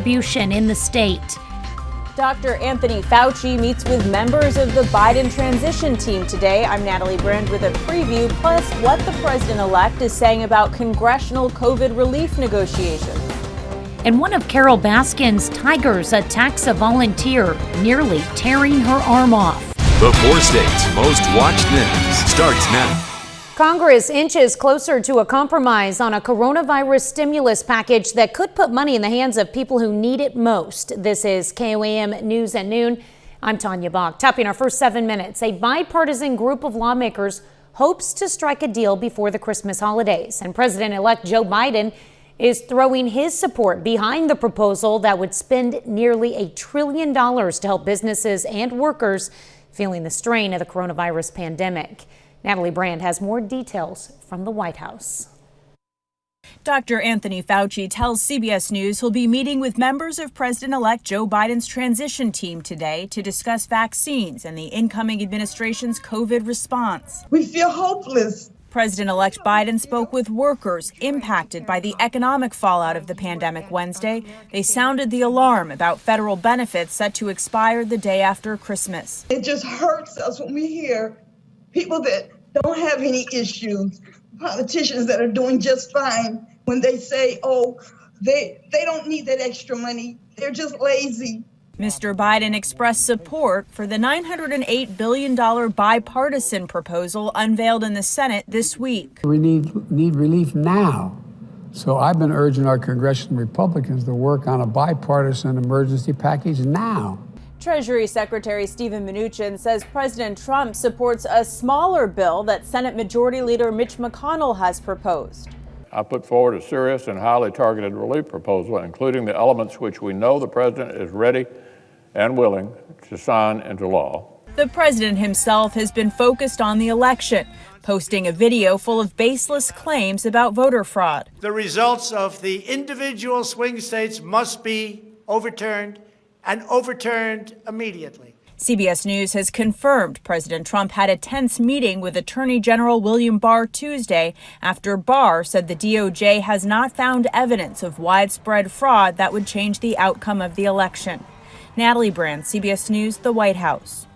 distribution in the state. Dr. Anthony Fauci meets with members of the Biden transition team today. I'm Natalie Brand with a preview, plus what the president-elect is saying about congressional COVID relief negotiations. And one of Carol Baskin's tigers attacks a volunteer, nearly tearing her arm off. The 4 states' most watched news starts now. Congress inches closer to a compromise on a coronavirus stimulus package that could put money in the hands of people who need it most. This is KOAM News at Noon. I'm Tanya Bach. Topping our first 7 minutes, a bipartisan group of lawmakers hopes to strike a deal before the Christmas holidays. And President-elect Joe Biden is throwing his support behind the proposal that would spend nearly $1 trillion to help businesses and workers feeling the strain of the coronavirus pandemic. Natalie Brand has more details from the White House. Dr. Anthony Fauci tells CBS News he'll be meeting with members of President-elect Joe Biden's transition team today to discuss vaccines and the incoming administration's COVID response. We feel hopeless. President-elect Biden spoke with workers impacted by the economic fallout of the pandemic Wednesday. They sounded the alarm about federal benefits set to expire the day after Christmas. It just hurts us when we hear people that don't have any issues, politicians that are doing just fine, when they say, oh, they don't need that extra money. They're just lazy. Mr. Biden expressed support for the $908 billion bipartisan proposal unveiled in the Senate this week. We need relief now. So I've been urging our congressional Republicans to work on a bipartisan emergency package now. Treasury Secretary Steven Mnuchin says President Trump supports a smaller bill that Senate Majority Leader Mitch McConnell has proposed. I put forward a serious and highly targeted relief proposal, including the elements which we know the president is ready and willing to sign into law. The president himself has been focused on the election, posting a video full of baseless claims about voter fraud. The results of the individual swing states must be overturned, and overturned immediately. CBS News has confirmed President Trump had a tense meeting with Attorney General William Barr Tuesday after Barr said the DOJ has not found evidence of widespread fraud that would change the outcome of the election. Natalie Brand, CBS News, the White House.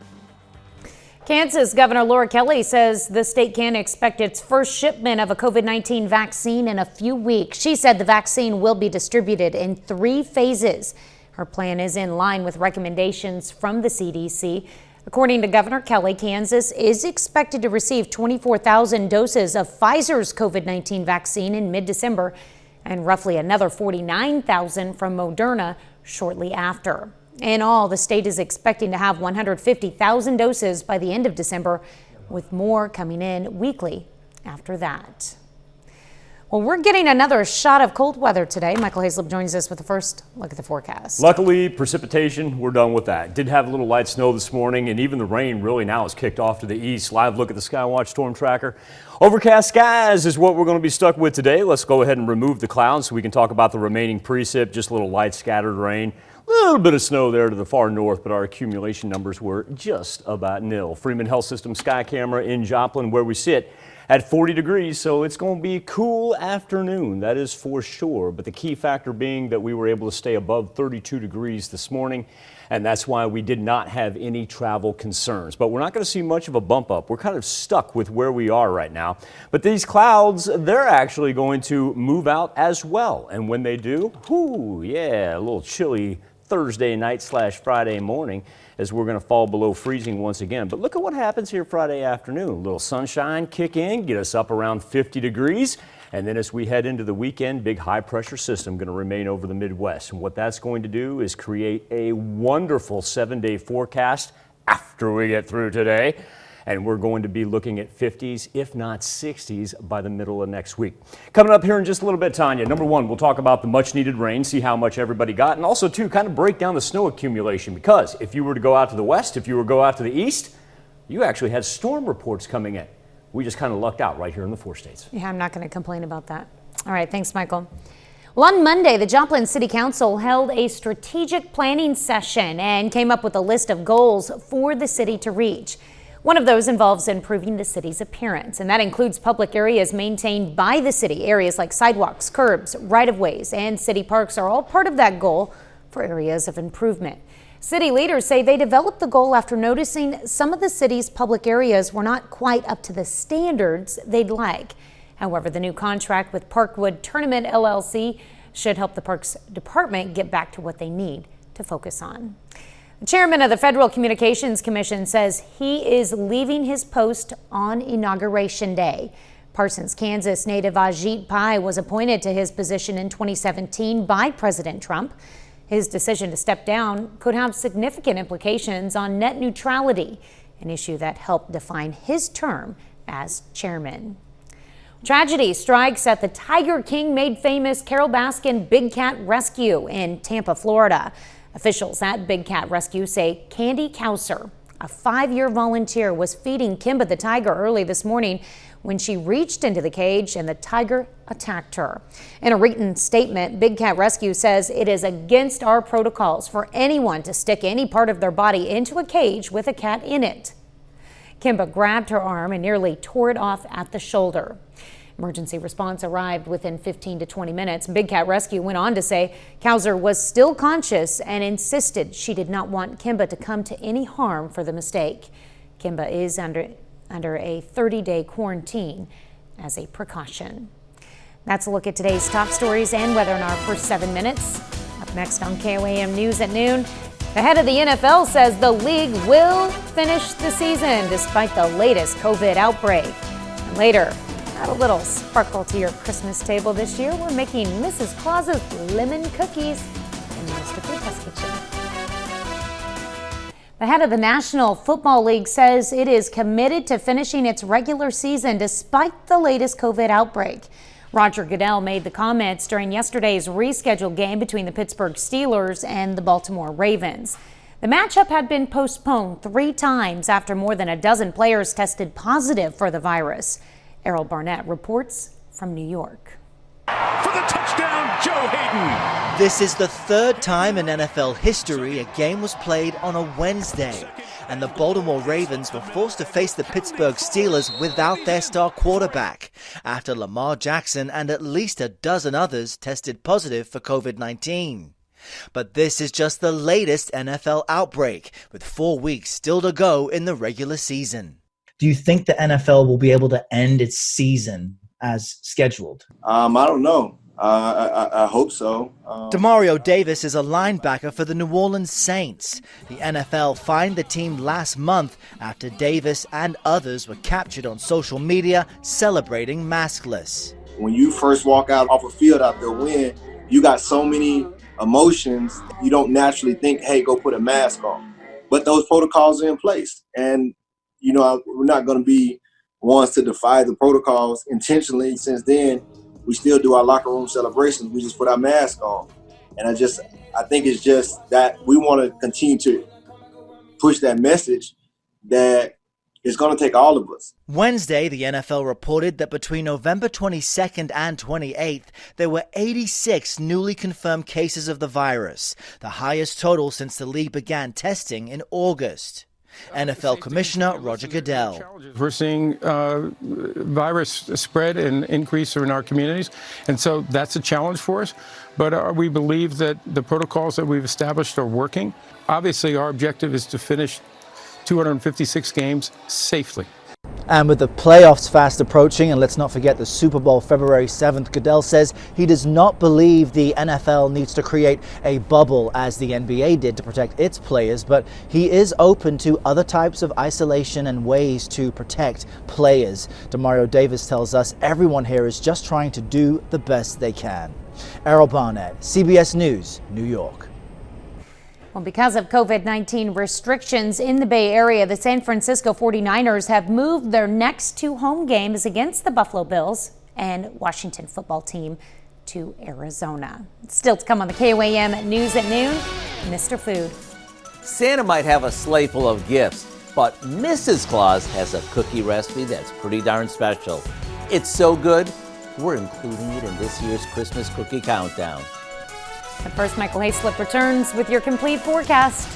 Kansas Governor Laura Kelly says the state can expect its first shipment of a COVID-19 vaccine in a few weeks. She said the vaccine will be distributed in 3 phases. Her plan is in line with recommendations from the CDC. According to Governor Kelly, Kansas is expected to receive 24,000 doses of Pfizer's COVID-19 vaccine in mid-December and roughly another 49,000 from Moderna shortly after. In all, the state is expecting to have 150,000 doses by the end of December, with more coming in weekly after that. Well, we're getting another shot of cold weather today. Michael Hazlip joins us with the first look at the forecast. Luckily, precipitation, we're done with that. Did have a little light snow this morning, and even the rain really now has kicked off to the east. Live look at the Skywatch Storm Tracker. Overcast skies is what we're going to be stuck with today. Let's go ahead and remove the clouds so we can talk about the remaining precip. Just a little light scattered rain. A little bit of snow there to the far north, but our accumulation numbers were just about nil. Freeman Health System Sky Camera in Joplin, where we sit, at 40 degrees, so it's going to be a cool afternoon, that is for sure. But the key factor being that we were able to stay above 32 degrees this morning, and that's why we did not have any travel concerns. But we're not going to see much of a bump up. We're kind of stuck with where we are right now. But these clouds, they're actually going to move out as well. And when they do, whoo, yeah, a little chilly Thursday night / Friday morning, as we're going to fall below freezing once again. But look at what happens here Friday afternoon. A little sunshine kick in, get us up around 50 degrees. And then as we head into the weekend, big high pressure system going to remain over the Midwest. And what that's going to do is create a wonderful 7-day forecast after we get through today. And we're going to be looking at 50s, if not 60s, by the middle of next week. Coming up here in just a little bit, Tanya, number one, we'll talk about the much needed rain, see how much everybody got, and also, too, kind of break down the snow accumulation, because if you were to go out to the west, if you were to go out to the east, you actually had storm reports coming in. We just kind of lucked out right here in the 4 states. Yeah, I'm not going to complain about that. All right, thanks, Michael. Well, on Monday, the Joplin City Council held a strategic planning session and came up with a list of goals for the city to reach. One of those involves improving the city's appearance, and that includes public areas maintained by the city. Areas like sidewalks, curbs, right-of-ways, and city parks are all part of that goal for areas of improvement. City leaders say they developed the goal after noticing some of the city's public areas were not quite up to the standards they'd like. However, the new contract with Parkwood Tournament LLC should help the Parks Department get back to what they need to focus on. The chairman of the Federal Communications Commission says he is leaving his post on Inauguration Day. Parsons, Kansas native Ajit Pai was appointed to his position in 2017 by President Trump. His decision to step down could have significant implications on net neutrality, an issue that helped define his term as chairman. Tragedy strikes at the Tiger King made famous Carol Baskin Big Cat Rescue in Tampa, Florida. Officials at Big Cat Rescue say Candy Kauser, a 5-year volunteer, was feeding Kimba the tiger early this morning when she reached into the cage and the tiger attacked her. In a written statement, Big Cat Rescue says it is against our protocols for anyone to stick any part of their body into a cage with a cat in it. Kimba grabbed her arm and nearly tore it off at the shoulder. Emergency response arrived within 15 to 20 minutes. Big Cat Rescue went on to say Kauser was still conscious and insisted she did not want Kimba to come to any harm for the mistake. Kimba is under a 30-day quarantine as a precaution. That's a look at today's top stories and weather in our first 7 minutes. Up next on KOAM News at noon, the head of the NFL says the league will finish the season despite the latest COVID outbreak. And later, add a little sparkle to your Christmas table this year. We're making Mrs. Claus's lemon cookies in the Mr. Food Test Kitchen. The head of the National Football League says it is committed to finishing its regular season despite the latest COVID outbreak. Roger Goodell made the comments during yesterday's rescheduled game between the Pittsburgh Steelers and the Baltimore Ravens. The matchup had been postponed 3 times after more than a dozen players tested positive for the virus. Errol Barnett reports from New York. For the touchdown, Joe Hayden. This is the 3rd time in NFL history a game was played on a Wednesday, and the Baltimore Ravens were forced to face the Pittsburgh Steelers without their star quarterback after Lamar Jackson and at least a dozen others tested positive for COVID-19. But this is just the latest NFL outbreak, with 4 weeks still to go in the regular season. Do you think the NFL will be able to end its season as scheduled? I don't know. I hope so. Demario Davis is a linebacker for the New Orleans Saints. The NFL fined the team last month after Davis and others were captured on social media celebrating maskless. When you first walk out off a field after a win, you got so many emotions, you don't naturally think, hey, go put a mask on. But those protocols are in place. And, you know, we're not going to be ones to defy the protocols intentionally. Since then, we still do our locker room celebrations. We just put our mask on. And I think it's just that we want to continue to push that message that it's going to take all of us. Wednesday, the NFL reported that between November 22nd and 28th, there were 86 newly confirmed cases of the virus, the highest total since the league began testing in August. NFL Commissioner Roger Goodell. We're seeing virus spread and increase in our communities, and so that's a challenge for us. But we believe that the protocols that we've established are working. Obviously, our objective is to finish 256 games safely. And with the playoffs fast approaching, and let's not forget the Super Bowl February 7th, Goodell says he does not believe the NFL needs to create a bubble as the NBA did to protect its players, but he is open to other types of isolation and ways to protect players. Demario Davis tells us everyone here is just trying to do the best they can. Errol Barnett, CBS News, New York. Well, because of COVID-19 restrictions in the Bay Area, the San Francisco 49ers have moved their next 2 home games against the Buffalo Bills and Washington football team to Arizona. Still to come on the KOAM News at noon, Mr. Food. Santa might have a sleigh full of gifts, but Mrs. Claus has a cookie recipe that's pretty darn special. It's so good, we're including it in this year's Christmas cookie countdown. But first, Michael Hayslip returns with your complete forecast.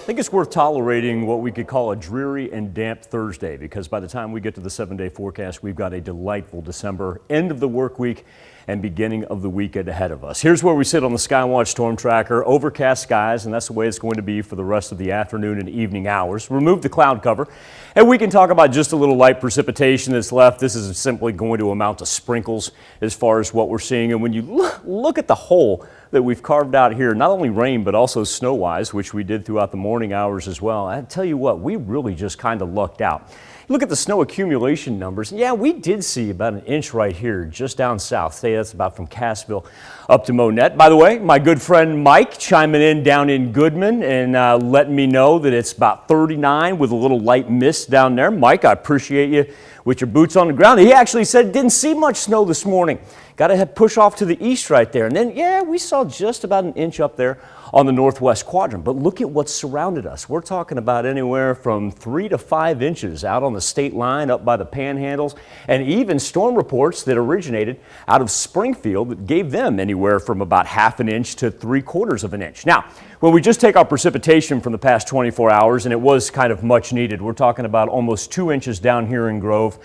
think it's worth tolerating what we could call a dreary and damp Thursday, because by the time we get to the 7-day forecast, we've got a delightful December, end of the work week and beginning of the weekend ahead of us. Here's where we sit on the Skywatch Storm Tracker. Overcast skies, and that's the way it's going to be for the rest of the afternoon and evening hours. Remove the cloud cover, and we can talk about just a little light precipitation that's left. This is simply going to amount to sprinkles as far as what we're seeing. And when you look at the hole that we've carved out here, not only rain but also snow-wise, which we did throughout the morning hours as well, I tell you what, we really just kind of lucked out. Look at the snow accumulation numbers. Yeah, we did see about an inch right here just down south. Say that's about from Cassville up to Monette. By the way, my good friend Mike chiming in down in Goodman and letting me know that it's about 39 with a little light mist down there. Mike, I appreciate you with your boots on the ground. He actually said didn't see much snow this morning. Got to push off to the east right there. And then, yeah, we saw just about an inch up there on the northwest quadrant. But look at what's surrounded us. We're talking about anywhere from 3 to 5 inches out on the state line, up by the panhandles, and even storm reports that originated out of Springfield that gave them anywhere from about ½ an inch to 3/4 of an inch. Now, when we just take our precipitation from the past 24 hours, and it was kind of much needed, we're talking about almost 2 inches down here in Grove,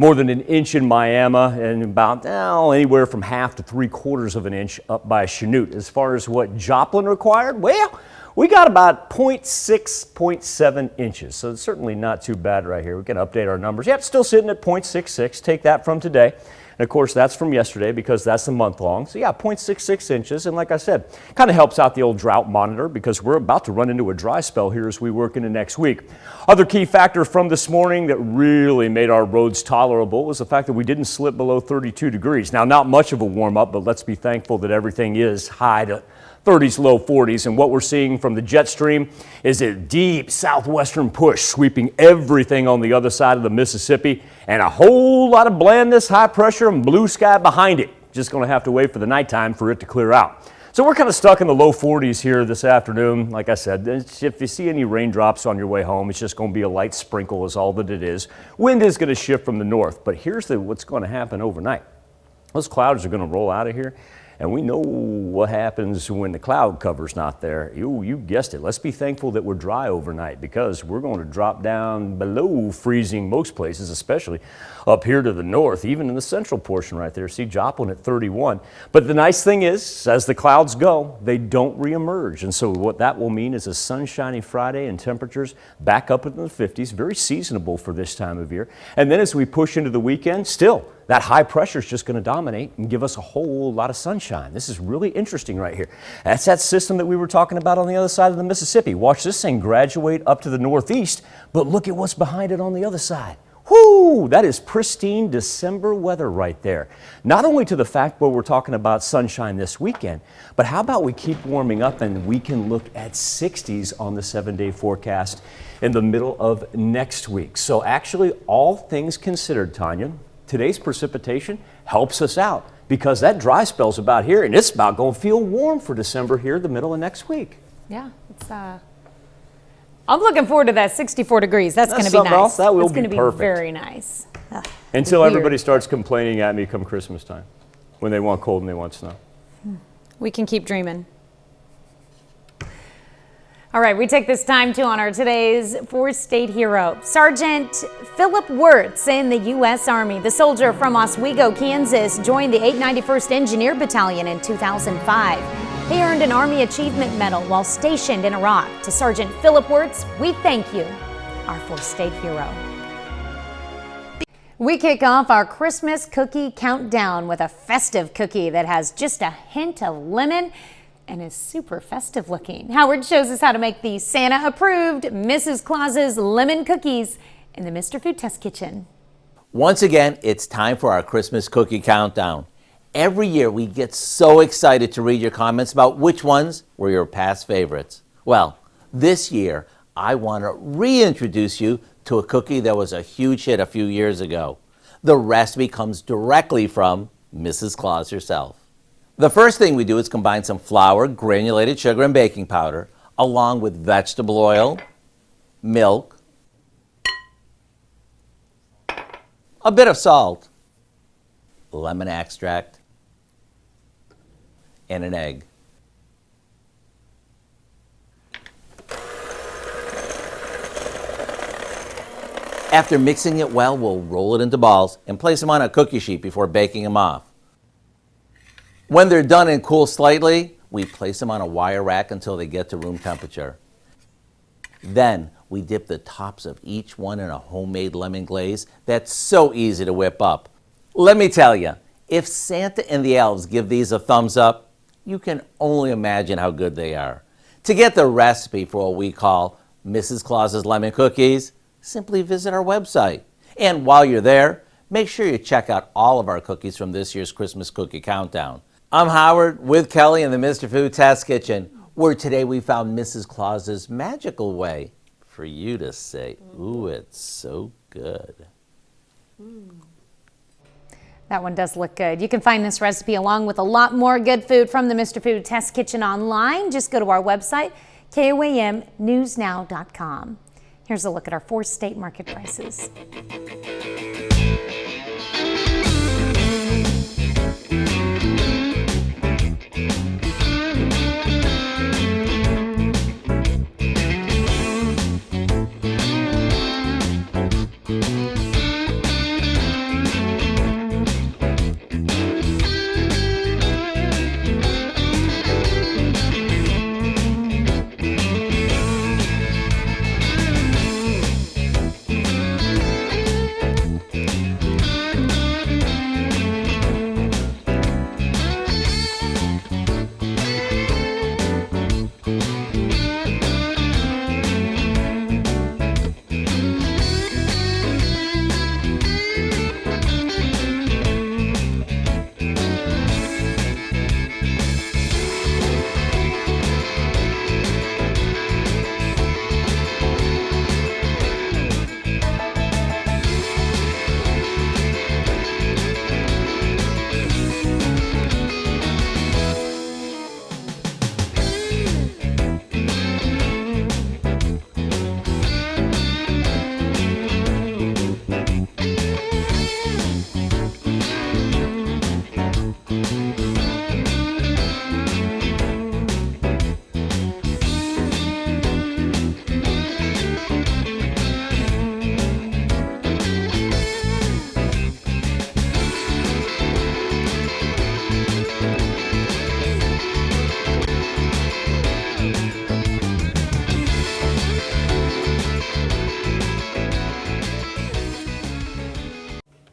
more than an inch in Miami, and about anywhere from ½ to 3/4 of an inch up by Chanute. As far as what Joplin required, well, we got about 0.6, 0.7 inches. So it's certainly not too bad right here. We can update our numbers. Yep, still sitting at 0.66. Take that from today. And of course, that's from yesterday because that's a month long. So yeah, 0.66 inches. And like I said, kind of helps out the old drought monitor because we're about to run into a dry spell here as we work into next week. Other key factor from this morning that really made our roads tolerable was the fact that we didn't slip below 32 degrees. Now, not much of a warm up, but let's be thankful that everything is high to 30s, low 40s, and what we're seeing from the jet stream is a deep southwestern push sweeping everything on the other side of the Mississippi, and a whole lot of blandness, high pressure, and blue sky behind it. Just going to have to wait for the nighttime for it to clear out. So we're kind of stuck in the low 40s here this afternoon. Like I said, if you see any raindrops on your way home, it's just going to be a light sprinkle is all that it is. Wind is going to shift from the north, but here's what's going to happen overnight. Those clouds are going to roll out of here. And we know what happens when the cloud cover's not there. You guessed it. Let's be thankful that we're dry overnight because we're going to drop down below freezing most places, especially up here to the north, even in the central portion right there. See Joplin at 31. But the nice thing is, as the clouds go, they don't reemerge. And so what that will mean is a sunshiny Friday and temperatures back up into the 50s, very seasonable for this time of year. And then as we push into the weekend, still, that high pressure is just going to dominate and give us a whole lot of sunshine. This is really interesting right here. That's that system that we were talking about on the other side of the Mississippi. Watch this thing graduate up to the northeast, but look at what's behind it on the other side. Whoo! That is pristine December weather right there. Not only to the fact where we're talking about sunshine this weekend, but how about we keep warming up and we can look at 60s on the 7-day forecast in the middle of next week. So actually, all things considered, Tanya, today's precipitation helps us out because that dry spell's about here and it's about going to feel warm for December here the middle of next week. Yeah, it's I'm looking forward to that 64 degrees. That's going to be nice. Else, that will It's going to be perfect. very nice. Until everybody starts complaining at me come Christmas time when they want cold and they want snow. We can keep dreaming. All right, we take this time to honor today's four-state hero, Sergeant Philip Wirtz in the U.S. Army. The soldier from Oswego, Kansas, joined the 891st Engineer Battalion in 2005. He earned an Army Achievement Medal while stationed in Iraq. To Sergeant Philip Wirtz, we thank you, our four-state hero. We kick off our Christmas cookie countdown with a festive cookie that has just a hint of lemon and is super festive looking. Howard shows us how to make the Santa-approved Mrs. Claus's lemon cookies in the Mr. Food Test Kitchen. Once again, it's time for our Christmas cookie countdown. Every year we get so excited to read your comments about which ones were your past favorites. Well, this year I want to reintroduce you to a cookie that was a huge hit a few years ago. The recipe comes directly from Mrs. Claus herself. The first thing we do is combine some flour, granulated sugar, and baking powder, along with vegetable oil, milk, a bit of salt, lemon extract, and an egg. After mixing it well, we'll roll it into balls and place them on a cookie sheet before baking them off. When they're done and cool slightly, we place them on a wire rack until they get to room temperature. Then we dip the tops of each one in a homemade lemon glaze that's so easy to whip up. Let me tell you, if Santa and the elves give these a thumbs up, you can only imagine how good they are. To get the recipe for what we call Mrs. Claus's Lemon Cookies, simply visit our website. And while you're there, make sure you check out all of our cookies from this year's Christmas Cookie Countdown. I'm Howard with Kelly in the Mr. Food Test Kitchen, where today we found Mrs. Claus's magical way for you to say, ooh, it's so good. That one does look good. You can find this recipe along with a lot more good food from the Mr. Food Test Kitchen online. Just go to our website, KOAMnewsnow.com. Here's a look at our 4 state market prices.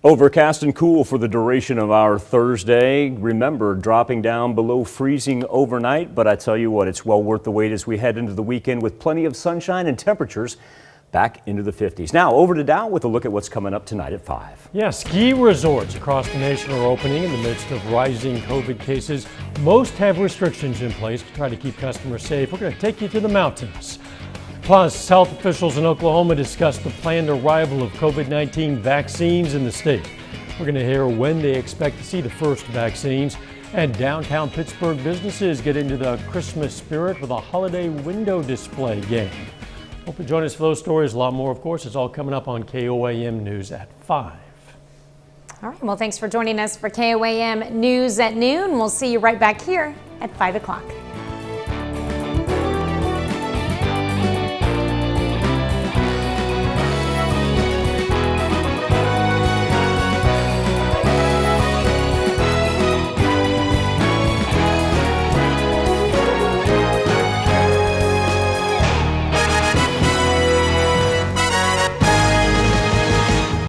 Overcast and cool for the duration of our Thursday. Remember, dropping down below freezing overnight, but I tell you what, it's well worth the wait as we head into the weekend with plenty of sunshine and temperatures back into the 50s. Now over to Dow with a look at what's coming up tonight at 5. Yeah, ski resorts across the nation are opening in the midst of rising COVID cases. Most have restrictions in place to try to keep customers safe. We're going to take you to the mountains. Plus, health officials in Oklahoma discussed the planned arrival of COVID-19 vaccines in the state. We're going to hear when they expect to see the first vaccines. And downtown Pittsburgh businesses get into the Christmas spirit with a holiday window display game. Hope you join us for those stories. A lot more, of course. It's all coming up on KOAM News at 5. All right, well, thanks for joining us for KOAM News at noon. We'll see you right back here at 5 o'clock.